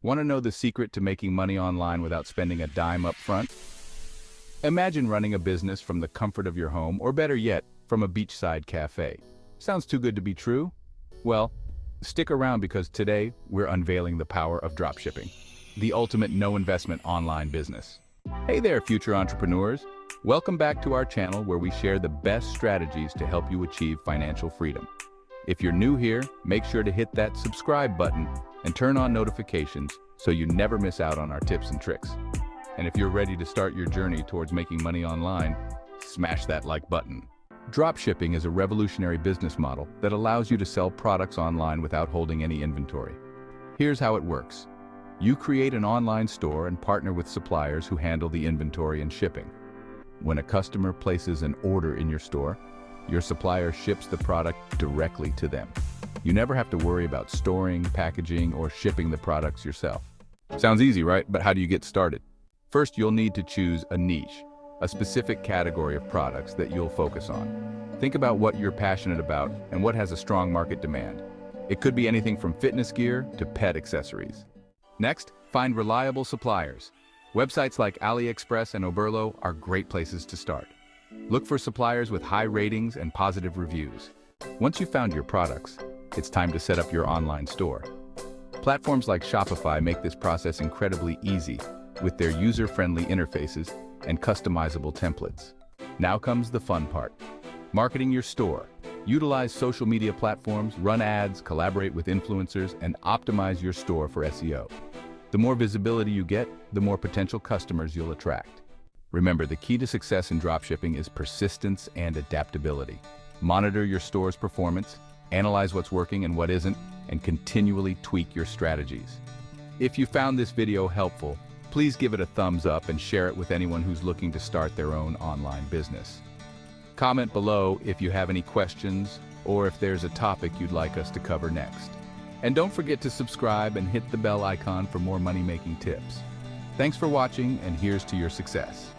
Want to know the secret to making money online without spending a dime up front? Imagine running a business from the comfort of your home, or better yet, from a beachside cafe. Sounds too good to be true? Well, stick around because today we're unveiling the power of dropshipping, the ultimate no-investment online business. Hey there, future entrepreneurs. Welcome back to our channel where we share the best strategies to help you achieve financial freedom. If you're new here, make sure to hit that subscribe button and turn on notifications so you never miss out on our tips and tricks. And if you're ready to start your journey towards making money online, smash that like button. Dropshipping is a revolutionary business model that allows you to sell products online without holding any inventory. Here's how it works. You create an online store and partner with suppliers who handle the inventory and shipping. When a customer places an order in your store, your supplier ships the product directly to them. You never have to worry about storing, packaging, or shipping the products yourself. Sounds easy, right? But how do you get started? First, you'll need to choose a niche, a specific category of products that you'll focus on. Think about what you're passionate about and what has a strong market demand. It could be anything from fitness gear to pet accessories. Next, find reliable suppliers. Websites like AliExpress and Oberlo are great places to start. Look for suppliers with high ratings and positive reviews. Once you've found your products, it's time to set up your online store. Platforms like Shopify make this process incredibly easy with their user-friendly interfaces and customizable templates. Now comes the fun part. Marketing your store. Utilize social media platforms, run ads, collaborate with influencers, and optimize your store for SEO. The more visibility you get, the more potential customers you'll attract. Remember, the key to success in dropshipping is persistence and adaptability. Monitor your store's performance, analyze what's working and what isn't, and continually tweak your strategies. If you found this video helpful, please give it a thumbs up and share it with anyone who's looking to start their own online business. Comment below if you have any questions or if there's a topic you'd like us to cover next. And don't forget to subscribe and hit the bell icon for more money-making tips. Thanks for watching, and here's to your success.